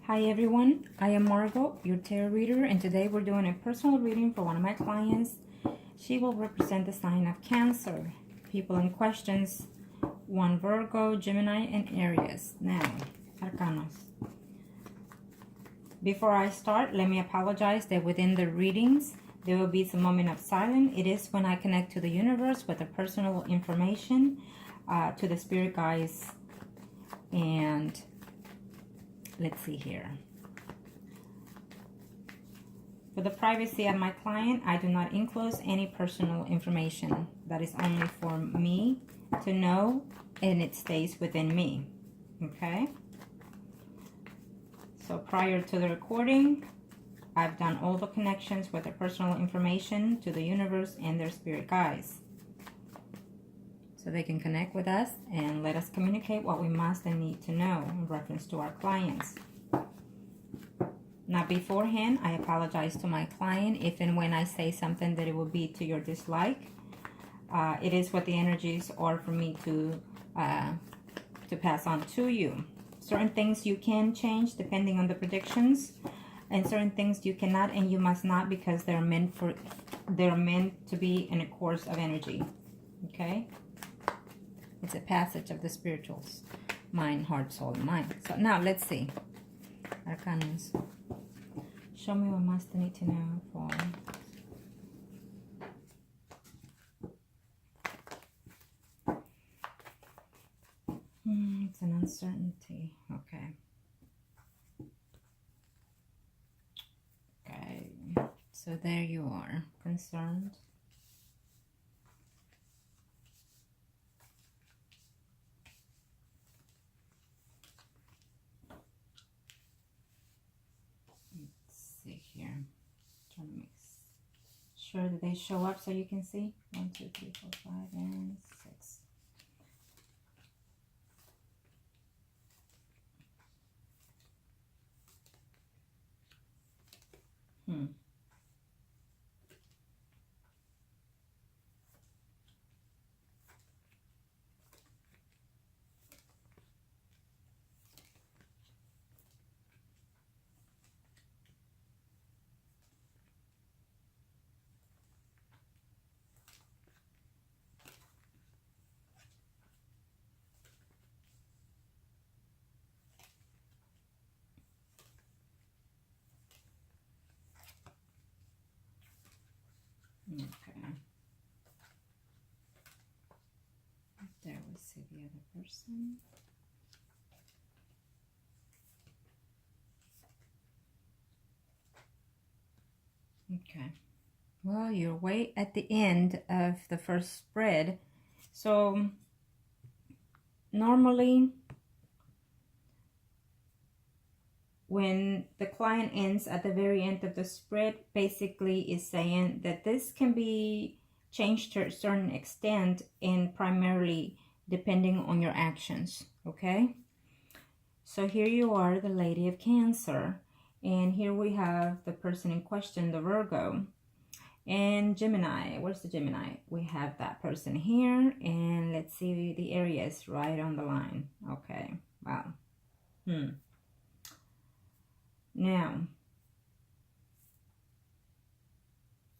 Hi everyone, I am Margot, your tarot reader, and today we're doing a personal reading for one of my clients. She will represent the sign of Cancer. People in questions, 1 Virgo, Gemini, and Aries. Now, Arcanos. Before I start, let me apologize that within the readings, there will be some moment of silence. It is when I connect to the universe with the personal information, to the spirit guides, and let's see here. For the privacy of my client, I do not enclose any personal information. That is only for me to know, and it stays within me. Okay? So prior to the recording, I've done all the connections with the personal information to the universe and their spirit guides, so they can connect with us and let us communicate what we must and need to know in reference to our clients. Now, beforehand, I apologize to my client if and when I say something that it will be to your dislike. It is what the energies are for me to pass on to you. Certain things you can change depending on the predictions, and certain things you cannot and you must not, because they're meant to be in a course of energy. Okay? It's a passage of the spirituals, mind, heart, soul, and mind. So now let's see. Arcanas. Show me what must I need to know for. It's an uncertainty. Okay. Okay. So there you are. Concerned. Here, trying to make sure that they show up so you can see. 1, 2, 3, 4, 5, and 6. Okay. There we see the other person. Okay. Well, you're way at the end of the first spread. So normally when the client ends at the very end of the spread, basically is saying that this can be changed to a certain extent, and primarily depending on your actions. Okay, so here you are, the Lady of Cancer, and here we have the person in question, the Virgo, and Gemini. Where's the Gemini? We have that person here, and let's see the Aries right on the line. Okay, wow. Now,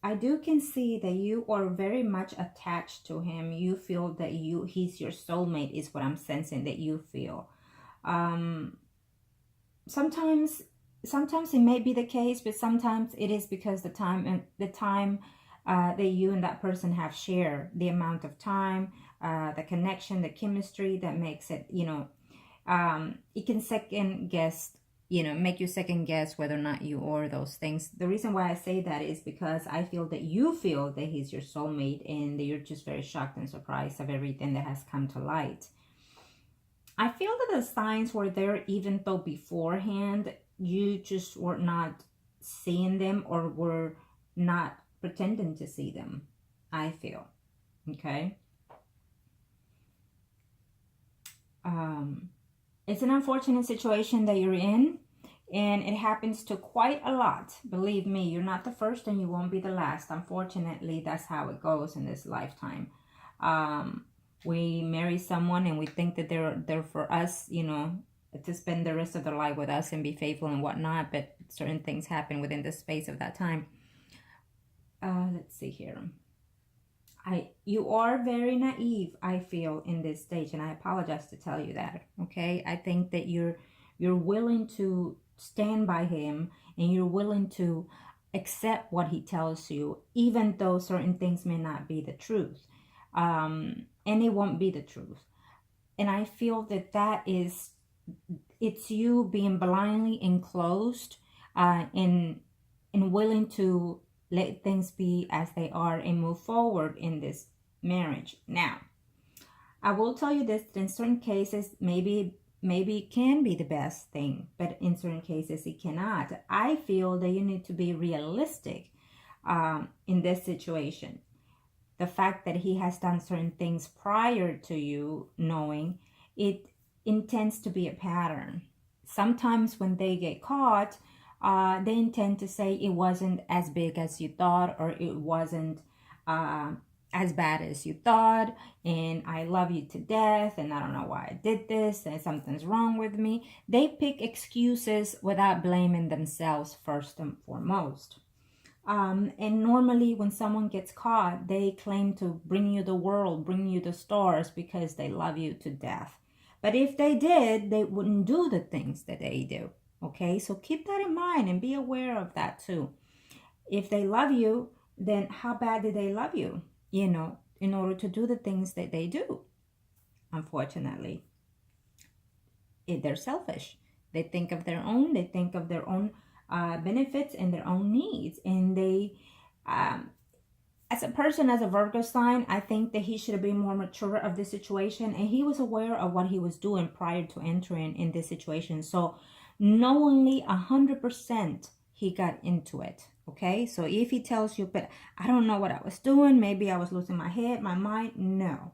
I can see that you are very much attached to him. You feel that he's your soulmate, is what I'm sensing that you feel. Sometimes it may be the case, but sometimes it is because the time that you and that person have shared, the amount of time, the connection, the chemistry that makes it, it can make you second guess whether or not you are those things. The reason why I say that is because I feel that you feel that he's your soulmate, and that you're just very shocked and surprised of everything that has come to light. I feel that the signs were there even though beforehand you just were not seeing them, or were not pretending to see them, I feel. Okay. It's an unfortunate situation that you're in, and it happens to quite a lot. Believe me, you're not the first and you won't be the last. Unfortunately, that's how it goes in this lifetime. We marry someone and we think that they're for us, to spend the rest of their life with us and be faithful and whatnot, but certain things happen within the space of that time. Let's see here. You are very naive, I feel, in this stage, and I apologize to tell you that. Okay, I think that you're willing to stand by him, and you're willing to accept what he tells you, even though certain things may not be the truth, and it won't be the truth. And I feel that it's you being blindly enclosed, and willing to let things be as they are and move forward in this marriage. Now, I will tell you this, that in certain cases, maybe it can be the best thing, but in certain cases it cannot. I feel that you need to be realistic in this situation. The fact that he has done certain things prior to you knowing, it intends to be a pattern. Sometimes when they get caught, they intend to say it wasn't as big as you thought, or it wasn't as bad as you thought, and I love you to death, and I don't know why I did this, and something's wrong with me. They pick excuses without blaming themselves first and foremost. And normally when someone gets caught, they claim to bring you the world, bring you the stars, because they love you to death. But if they did, they wouldn't do the things that they do. Okay, so keep that in mind and be aware of that too. If they love you, then how bad did they love you? You know, in order to do the things that they do. Unfortunately, they're selfish. They think of their own. They think of their own benefits and their own needs. And they, as a person, as a Virgo sign, I think that he should have been more mature of the situation, and he was aware of what he was doing prior to entering in this situation. So knowingly 100% he got into it. Okay, so if he tells you, but I don't know what I was doing, maybe I was losing my head, my mind, no,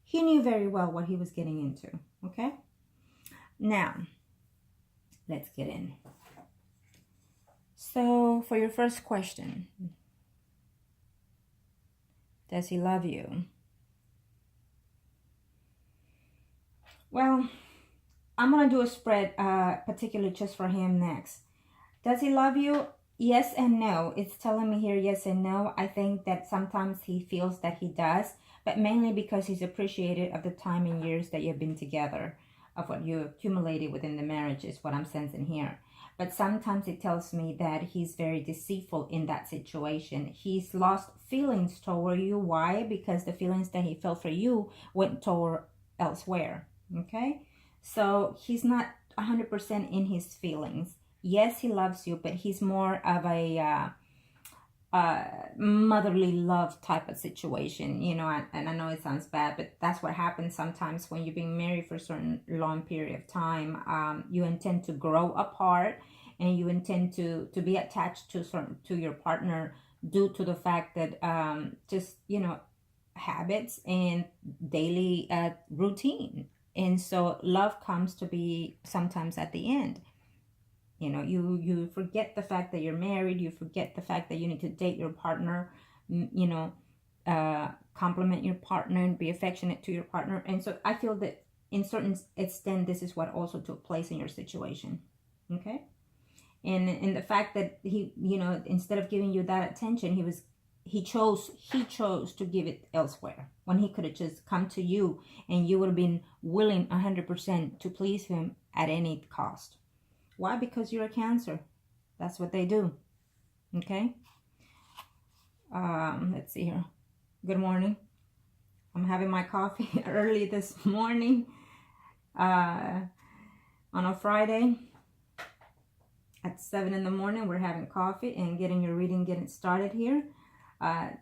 he knew very well what he was getting into. Okay, now let's get in. So for your first question, does he love you? Well, I'm going to do a spread particularly just for him next. Does he love you? Yes and no. It's telling me here yes and no. I think that sometimes he feels that he does, but mainly because he's appreciated of the time and years that you've been together, of what you accumulated within the marriage is what I'm sensing here. But sometimes it tells me that he's very deceitful in that situation. He's lost feelings toward you. Why? Because the feelings that he felt for you went toward elsewhere. Okay? So he's not 100% in his feelings. Yes, he loves you, but he's more of a motherly love type of situation, you know, and I know it sounds bad, but that's what happens sometimes when you've been married for a certain long period of time. You intend to grow apart, and you intend to be attached to your partner due to the fact that just, you know, habits and daily routine. And so love comes to be sometimes at the end. You know, you forget the fact that you're married. You forget the fact that you need to date your partner, you know, compliment your partner and be affectionate to your partner. And so I feel that in certain extent, this is what also took place in your situation. Okay. And the fact that he, you know, instead of giving you that attention, he chose to give it elsewhere, when he could have just come to you and you would have been willing 100% to please him at any cost. Why? Because you're a Cancer. That's what they do. Okay. Let's see here. Good morning. I'm having my coffee early this morning on a Friday at 7 in the morning. We're having coffee and getting your reading getting started here. I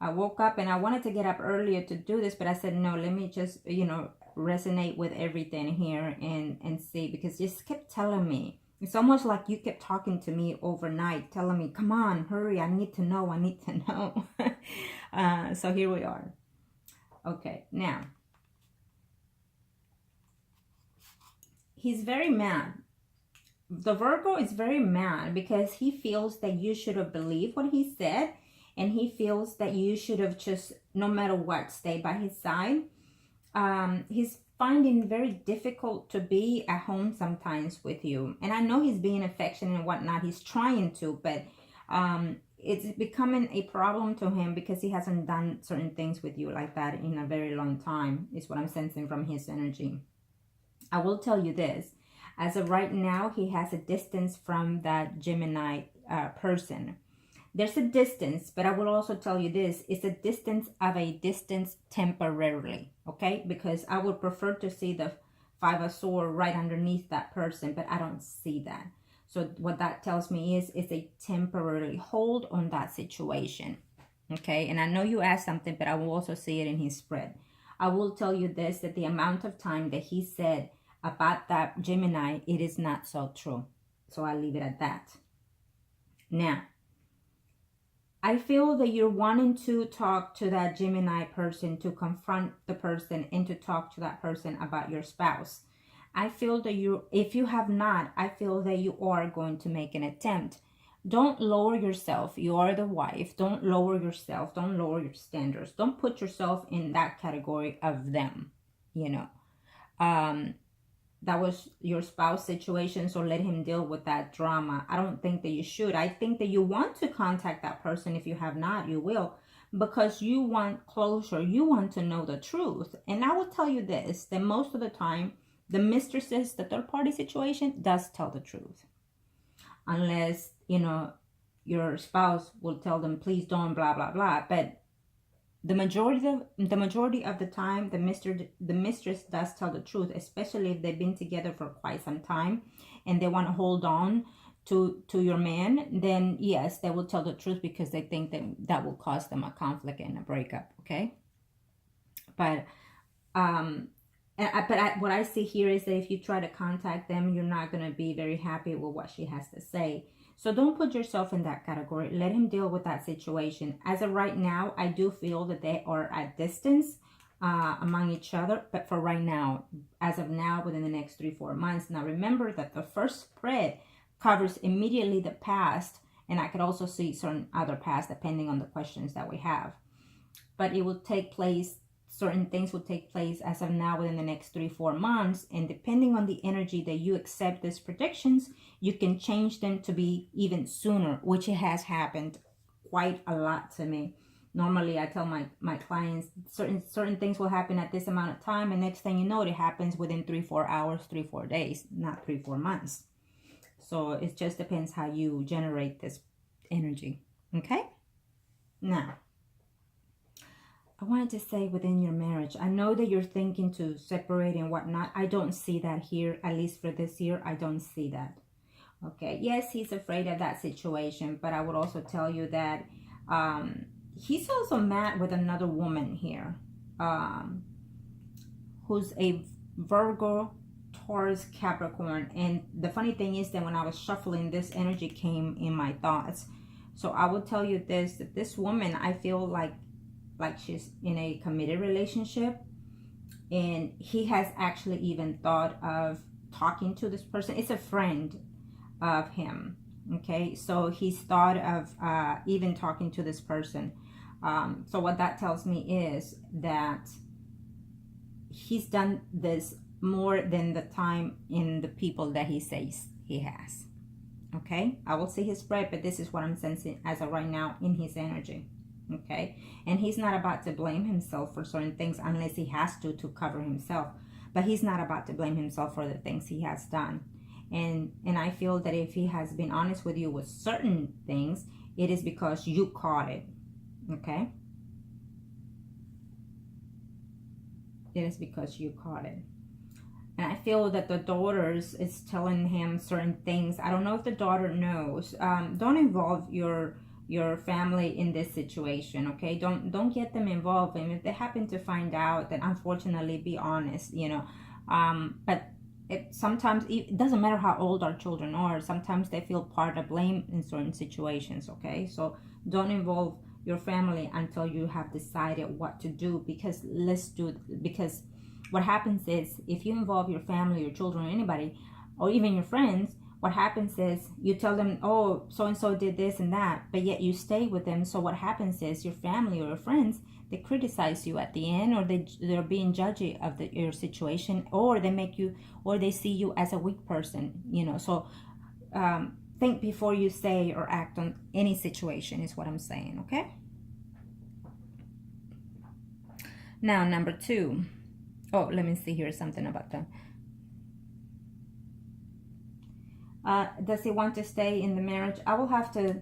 woke up and I wanted to get up earlier to do this, but I said, no, let me just, you know, resonate with everything here and see, because you just kept telling me, it's almost like you kept talking to me overnight, telling me, come on, hurry, I need to know. So here we are. Okay, now he's very mad. The Virgo is very mad because he feels that you should have believed what he said, and he feels that you should have just, no matter what, stayed by his side. finding very difficult to be at home sometimes with you. And I know he's being affectionate and whatnot. He's trying to, but it's becoming a problem to him because he hasn't done certain things with you like that in a very long time, is what I'm sensing from his energy. I will tell you this. As of right now, he has a distance from that Gemini person. There's a distance, but I will also tell you this. It's a distance of a distance temporarily, okay? Because I would prefer to see the Five of Swords right underneath that person, but I don't see that. So what that tells me is it's a temporary hold on that situation, okay? And I know you asked something, but I will also see it in his spread. I will tell you this, that the amount of time that he said about that Gemini, it is not so true. So I'll leave it at that. Now, I feel that you're wanting to talk to that Gemini person, to confront the person and to talk to that person about your spouse. I feel that if you have not, I feel that you are going to make an attempt. Don't lower yourself. You are the wife. Don't lower yourself. Don't lower your standards. Don't put yourself in that category of them, you know. That was your spouse situation, so let him deal with that drama. I don't think that you should. I think that you want to contact that person. If you have not, you will, because you want closure. You want to know the truth. And I will tell you this, that most of the time, the mistresses, the third party situation does tell the truth. Unless, you know, your spouse will tell them, please don't, blah, blah, blah. But the majority of the time, the mistress does tell the truth, especially if they've been together for quite some time and they want to hold on to your man. Then yes, they will tell the truth because they think that will cause them a conflict and a breakup. Okay, but what I see here is that if you try to contact them, you're not going to be very happy with what she has to say. So don't put yourself in that category. Let him deal with that situation. As of right now, I do feel that they are at distance among each other. But for right now, as of now, within the next 3-4 months. Now, remember that the first spread covers immediately the past. And I could also see certain other past depending on the questions that we have. But it will take place. Certain things will take place as of now within the next 3-4 months. And depending on the energy that you accept these predictions, you can change them to be even sooner, which it has happened quite a lot to me. Normally, I tell my clients certain things will happen at this amount of time. And next thing you know, it happens within 3-4 hours, 3-4 days, not 3-4 months. So it just depends how you generate this energy. Okay? Now, I wanted to say within your marriage, I know that you're thinking to separate and whatnot. I don't see that here, at least for this year. I don't see that. Okay, yes, he's afraid of that situation, but I would also tell you that he's also mad with another woman here, who's a Virgo, Taurus, Capricorn. And the funny thing is that when I was shuffling, this energy came in my thoughts. So I will tell you this, that this woman, I feel like she's in a committed relationship, and he has actually even thought of talking to this person. It's a friend of him, okay? So he's thought of even talking to this person. So what that tells me is that he's done this more than the time in the people that he says he has, okay? I will see his spread, but this is what I'm sensing as of right now in his energy. Okay, and he's not about to blame himself for certain things unless he has to cover himself, but he's not about to blame himself for the things he has done. And I feel that if he has been honest with you with certain things, it is because you caught it. Okay, it is because you caught it. And I feel that the daughters is telling him certain things. I don't know if the daughter knows. Don't involve your family in this situation, okay? Don't get them involved. And if they happen to find out, then unfortunately, be honest, you know. But sometimes it doesn't matter how old our children are. Sometimes they feel part of blame in certain situations, okay? So don't involve your family until you have decided what to do, because what happens is, if you involve your family, your children, or anybody, or even your friends, what happens is you tell them, oh, so-and-so did this and that, but yet you stay with them. So what happens is your family or your friends, they criticize you at the end, or they're being judgy of your situation, or they make you, or they see you as a weak person, you know. So think before you say or act on any situation is what I'm saying, okay? Now, number 2. Oh, let me see here something about that. Does he want to stay in the marriage? I will have to,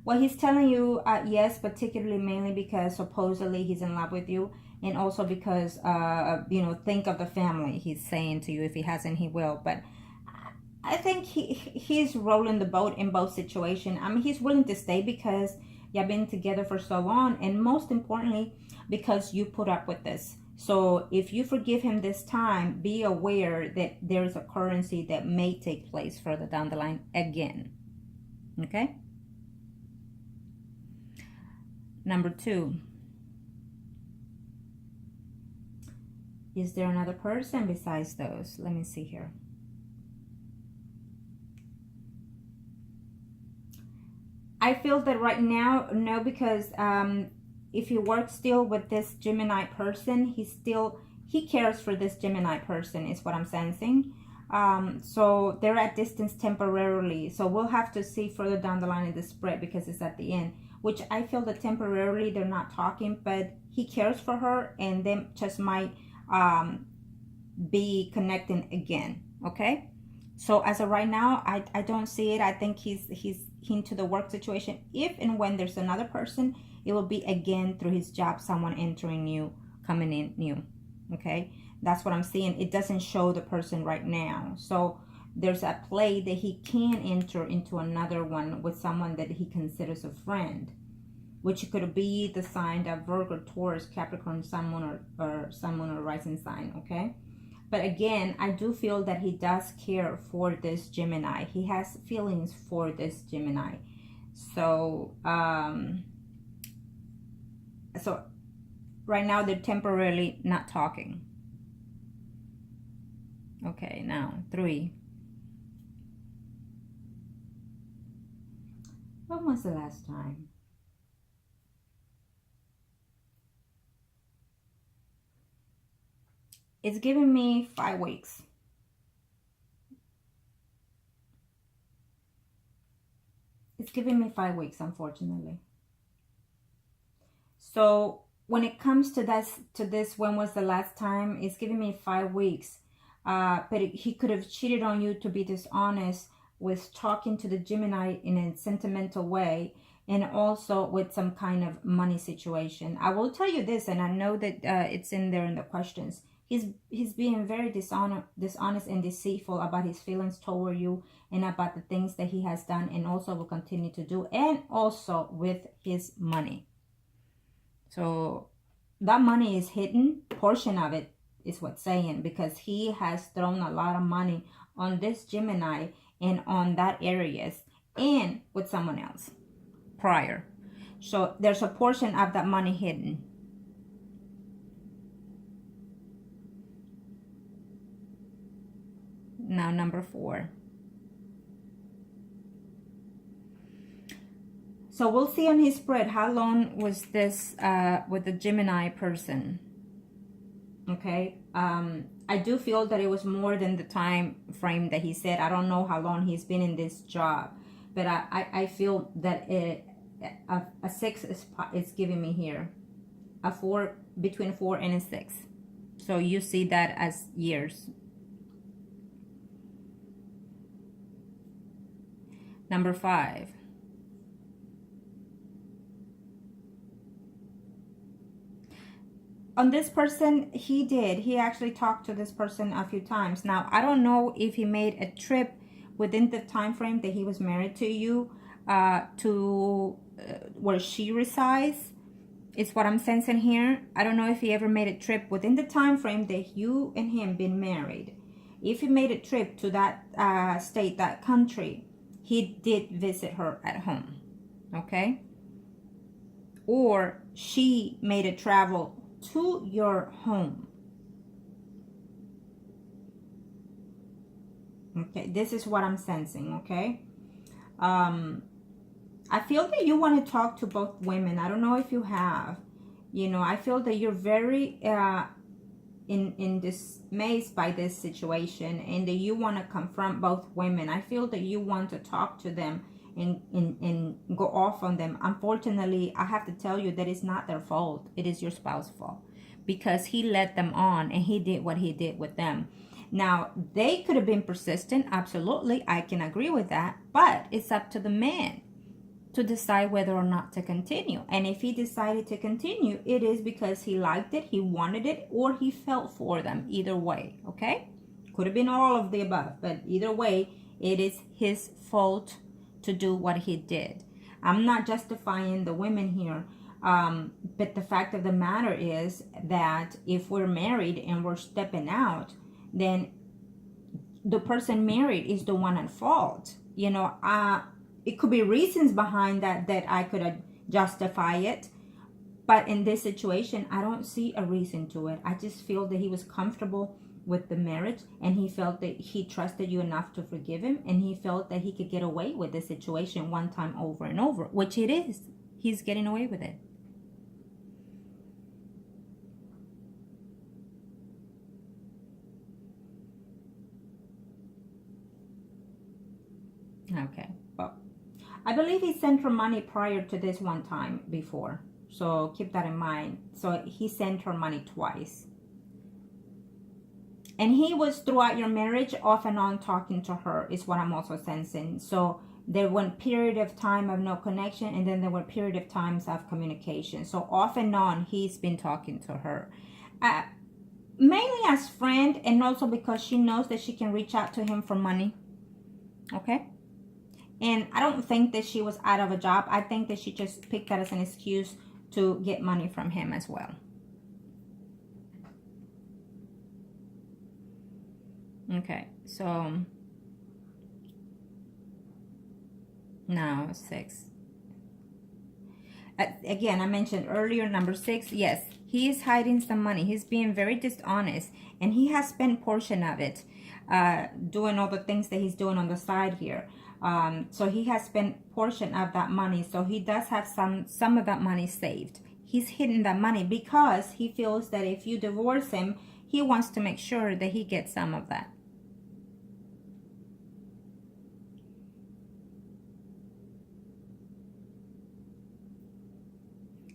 well, he's telling you yes, particularly mainly because supposedly he's in love with you. And also because, you know, think of the family, he's saying to you. If he hasn't, he will. But I think he's rolling the boat in both situations. I mean, he's willing to stay because you've been together for so long. And most importantly, because you put up with this. So if you forgive him this time, be aware that there is a currency that may take place further down the line again. Okay? Number 2. Is there another person besides those? Let me see here. I feel that right now, no, because if you work still with this Gemini person, he cares for this Gemini person is what I'm sensing. So they're at distance temporarily. So we'll have to see further down the line in the spread because it's at the end, which I feel that temporarily they're not talking, but he cares for her and they just might be connecting again. Okay? So as of right now, I don't see it. I think he's into the work situation. If and when there's another person, it will be again through his job, someone entering new, coming in new. Okay, that's what I'm seeing. It doesn't show the person right now. So there's a play that he can enter into another one with someone that he considers a friend, which could be the sign of Virgo, Taurus, Capricorn, Sun, Moon, or Sun, Moon, or Rising sign. Okay. But again, I do feel that he does care for this Gemini. He has feelings for this Gemini. So, so right now they're temporarily not talking. Okay, now 3. When was the last time? It's giving me 5 weeks. It's giving me 5 weeks, unfortunately. So when it comes to this, when was the last time? It's giving me 5 weeks. But he could have cheated on you to be dishonest with talking to the Gemini in a sentimental way, and also with some kind of money situation. I will tell you this, and I know that it's in there in the questions. He's being very dishonest and deceitful about his feelings toward you and about the things that he has done and also will continue to do, and also with his money. So that money is hidden. Portion of it is what's saying, because he has thrown a lot of money on this Gemini and on that areas and with someone else prior. So there's a portion of that money hidden. Now number 4. So we'll see on his spread how long was this with the Gemini person. Okay, I do feel that it was more than the time frame that he said. I don't know how long he's been in this job, but I feel that a 6 is giving me here a 4, between 4 and a 6. So you see that as years. Number 5. On this person, he actually talked to this person a few times. Now, I don't know if he made a trip within the time frame that he was married to you to where she resides. It's what I'm sensing here. I don't know if he ever made a trip within the time frame that you and him been married. If he made a trip to that state, that country, he did visit her at home. Okay? Or she made a travel to your home. Okay, this is what I'm sensing, okay? I feel that you want to talk to both women. I don't know if you have. You know, I feel that you're very in dismayed by this situation, and that you want to confront both women. I feel that you want to talk to them and go off on them. Unfortunately, I have to tell you that it's not their fault. It is your spouse's fault, because he led them on and he did what he did with them. Now, they could have been persistent. Absolutely, I can agree with that. But it's up to the man to decide whether or not to continue. And if he decided to continue, it is because he liked it, he wanted it, or he felt for them. Either way, okay? Could have been all of the above, but either way, it is his fault to do what he did. I'm not justifying the women here, but the fact of the matter is that if we're married and we're stepping out, then the person married is the one at fault. You know, it could be reasons behind that I could justify it. But in this situation, I don't see a reason to it. I just feel that he was comfortable with the marriage, and he felt that he trusted you enough to forgive him, and he felt that he could get away with the situation one time over and over, which it is. He's getting away with it. Okay, well, I believe he sent her money prior to this one time before. So keep that in mind. So he sent her money twice. And he was throughout your marriage off and on talking to her is what I'm also sensing. So there were period of time of no connection, and then there were period of times of communication. So off and on, he's been talking to her. Mainly as friend, and also because she knows that she can reach out to him for money. Okay? And I don't think that she was out of a job. I think that she just picked that as an excuse to get money from him as well. Okay, so now 6. Again, I mentioned earlier, number 6, yes, he is hiding some money. He's being very dishonest, and he has spent portion of it doing all the things that he's doing on the side here. So he has spent portion of that money. So he does have some of that money saved. He's hidden that money because he feels that if you divorce him, he wants to make sure that he gets some of that.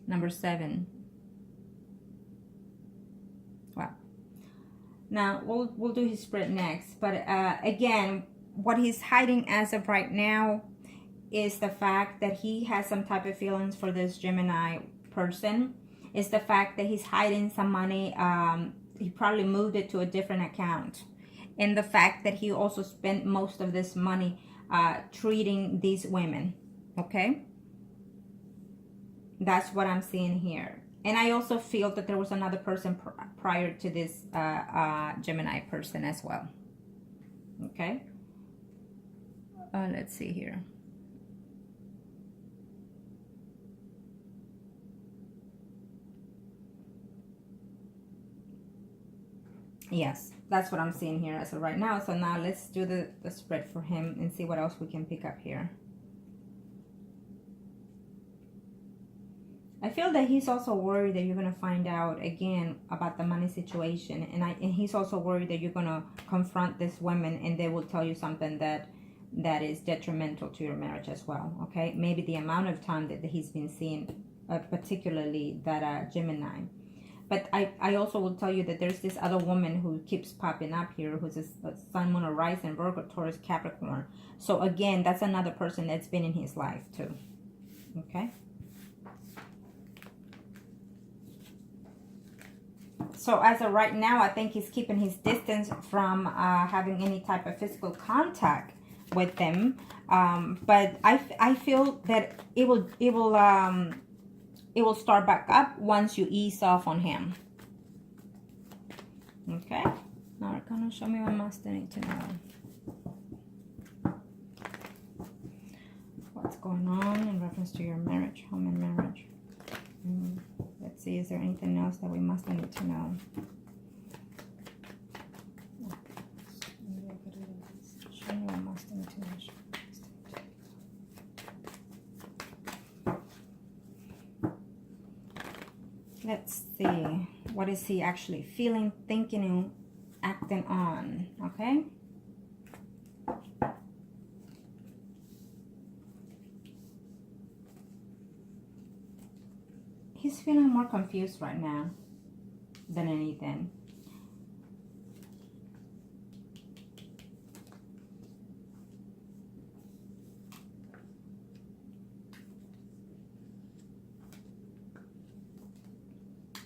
Number 7. Wow. Now we'll do his spread next. But again, what he's hiding as of right now is the fact that he has some type of feelings for this Gemini person. It's the fact that he's hiding some money. He probably moved it to a different account. And the fact that he also spent most of this money treating these women. Okay? That's what I'm seeing here. And I also feel that there was another person prior to this Gemini person as well. Okay? Let's see here. Yes, that's what I'm seeing here as of right now. So now let's do the spread for him and see what else we can pick up here. I feel that he's also worried that you're going to find out again about the money situation. And he's also worried that you're going to confront this woman and they will tell you something that is detrimental to your marriage as well. Okay, maybe the amount of time that he's been seeing, particularly that Gemini. But I also will tell you that there's this other woman who keeps popping up here, who's a Sun, Moon, or Rising, Virgo, Taurus, Capricorn. So again, that's another person that's been in his life too. Okay. So as of right now, I think he's keeping his distance from having any type of physical contact with them. But I feel that it will start back up once you ease off on him. Okay. Now it's gonna show me what must I need to know. What's going on in reference to your marriage, home and marriage. Let's see, is there anything else that we must need to know? Let's see. What is he actually feeling, thinking, and acting on? Okay. He's feeling more confused right now than anything.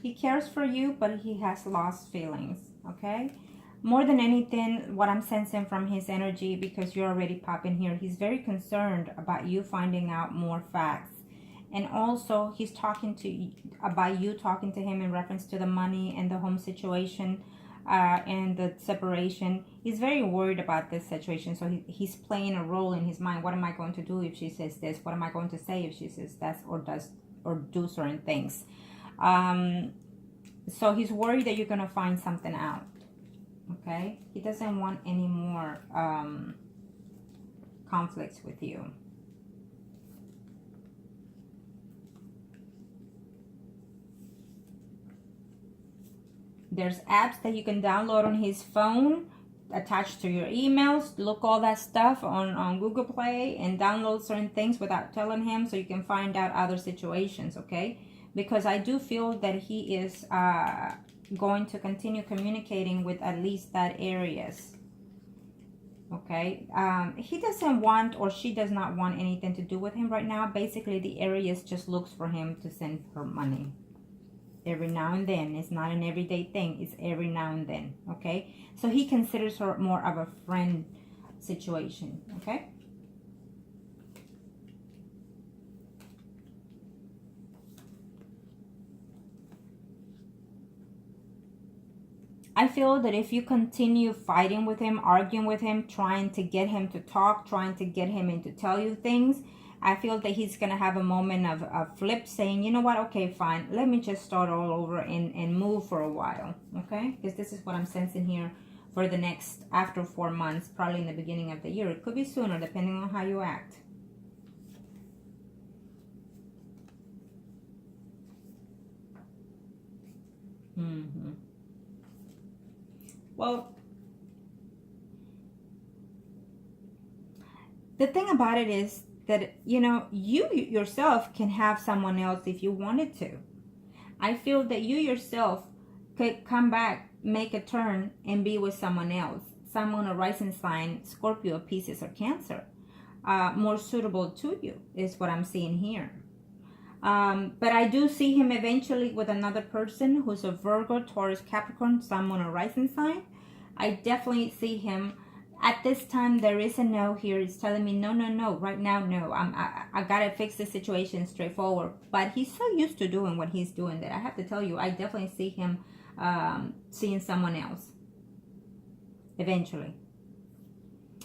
He cares for you, but he has lost feelings, okay? More than anything, what I'm sensing from his energy, because you're already popping here, he's very concerned about you finding out more facts. And also, he's talking to you about you talking to him in reference to the money and the home situation and the separation. He's very worried about this situation, so he's playing a role in his mind. What am I going to do if she says this? What am I going to say if she says that or does or do certain things? So he's worried that you're going to find something out. Okay? He doesn't want any more conflicts with you. There's apps that you can download on his phone attached to your emails. Look all that stuff on Google Play and download certain things without telling him so you can find out other situations, okay? Because I do feel that he is going to continue communicating with at least that areas. Okay, he doesn't want, or she does not want anything to do with him right now. Basically, the areas just looks for him to send her money every now and then. It's not an everyday thing. It's every now and then. Okay, so he considers her more of a friend situation. Okay. I feel that if you continue fighting with him, arguing with him, trying to get him to talk, trying to get him to tell you things, I feel that he's going to have a moment of a flip saying, you know what, okay, fine, let me just start all over and move for a while, okay? Because this is what I'm sensing here for the next, after 4 months, probably in the beginning of the year. It could be sooner, depending on how you act. Well, the thing about it is that, you know, you yourself can have someone else if you wanted to. I feel that you yourself could come back, make a turn, and be with someone else. Someone, a rising sign, Scorpio, Pisces, or Cancer. More suitable to you is what I'm seeing here. But I do see him eventually with another person who's a Virgo, Taurus, Capricorn, someone a rising sign. I definitely see him. At this time, there is a no here. It's telling me, no, no, no. Right now, no. I got to fix the situation straightforward. But he's so used to doing what he's doing that I have to tell you, I definitely see him seeing someone else eventually.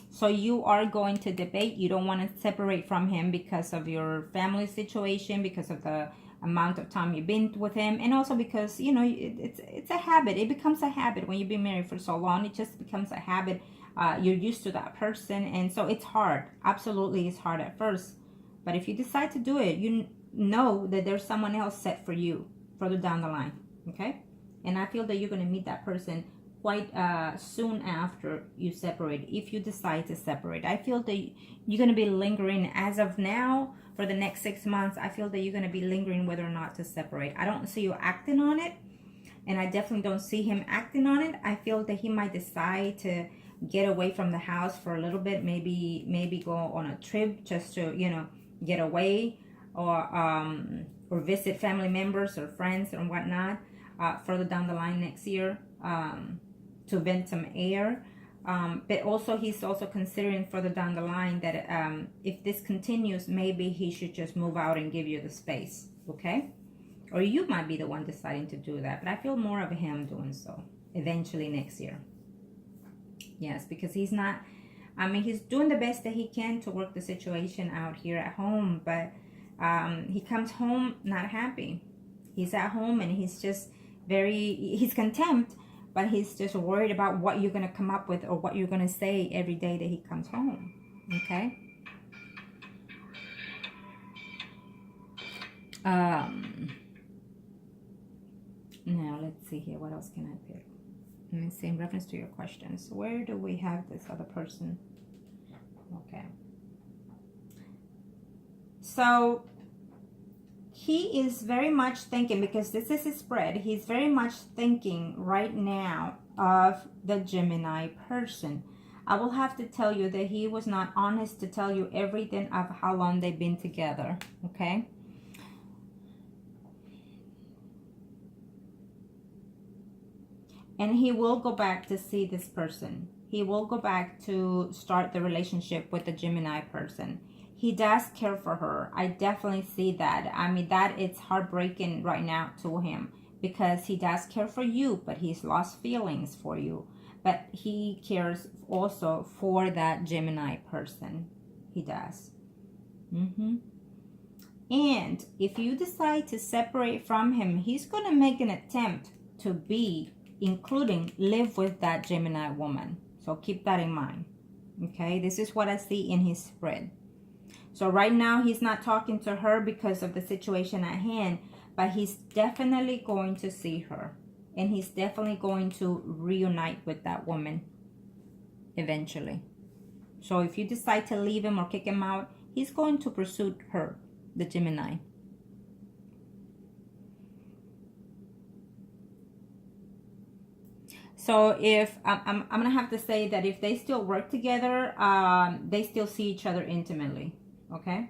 So you are going to debate. You don't want to separate from him because of your family situation, because of the amount of time you've been with him, and also because, you know, it's a habit. It becomes a habit when you've been married for so long. It just becomes a habit. You're used to that person, and so it's hard. Absolutely, it's hard at first. But if you decide to do it, you know that there's someone else set for you further down the line, okay? And I feel that you're going to meet that person quite soon after you separate, if you decide to separate. I feel that you're going to be lingering as of now for the next 6 months. I feel that you're going to be lingering whether or not to separate. I don't see you acting on it, and I definitely don't see him acting on it. I feel that he might decide to get away from the house for a little bit, maybe go on a trip just to, you know, get away, or visit family members or friends and whatnot further down the line next year, to vent some air. But also he's also considering further down the line that if this continues, maybe he should just move out and give you the space, okay? Or you might be the one deciding to do that, but I feel more of him doing so eventually next year. Yes, because he's not, I mean, he's doing the best that he can to work the situation out here at home, but he comes home not happy. He's at home and he's just he's contempt, but he's just worried about what you're going to come up with or what you're going to say every day that he comes home, okay? Now, let's see here. What else can I pick? Let me see, in reference to your questions. Where do we have this other person? Okay. So, he is very much thinking, because this is his spread, he's very much thinking right now of the Gemini person. I will have to tell you that he was not honest to tell you everything of how long they've been together, okay? And he will go back to see this person. He will go back to start the relationship with the Gemini person. He does care for her. I definitely see that. I mean, that it's heartbreaking right now to him, because he does care for you, but he's lost feelings for you. But he cares also for that Gemini person. He does. And if you decide to separate from him, he's going to make an attempt to live with that Gemini woman. So keep that in mind. Okay, this is what I see in his spread. So right now, he's not talking to her because of the situation at hand, but he's definitely going to see her. And he's definitely going to reunite with that woman eventually. So if you decide to leave him or kick him out, he's going to pursue her, the Gemini. So if I'm gonna have to say that if they still work together, they still see each other intimately. Okay,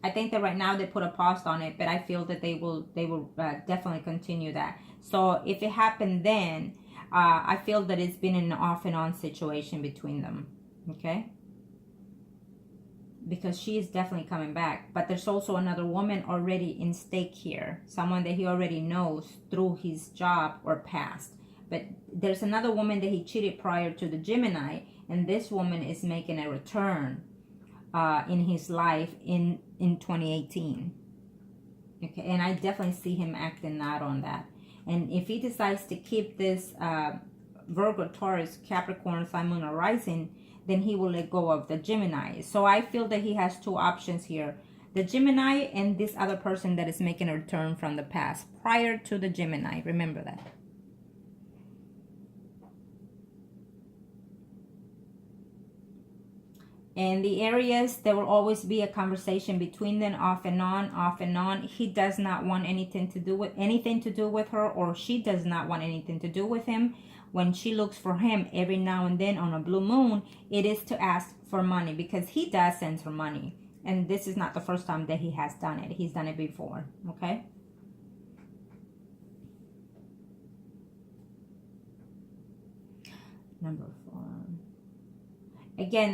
I think that right now they put a pause on it, but I feel that they will definitely continue that. So if it happened then, I feel that it's been an off and on situation between them. Okay, because she is definitely coming back, but there's also another woman already in stake here, someone that he already knows through his job or past. But there's another woman that he cheated prior to the Gemini, and this woman is making a return in his life in 2018. Okay, and I definitely see him acting out on that. And if he decides to keep this Virgo, Taurus, Capricorn, Sun, Moon, or Rising, then he will let go of the Gemini. So I feel that he has two options here. The Gemini and this other person that is making a return from the past prior to the Gemini. Remember that. And the areas, there will always be a conversation between them, off and on, off and on. He does not want anything to do with her, or she does not want anything to do with him. When she looks for him every now and then on a blue moon, it is to ask for money, because he does send her money. And this is not the first time that he has done it. He's done it before, okay? Number 4. Again,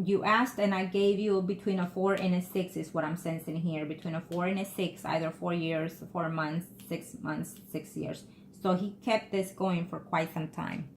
you asked and I gave you between a 4 and a 6 is what I'm sensing here. Between a 4 and a 6, either 4 years, 4 months, 6 months, 6 years. So he kept this going for quite some time.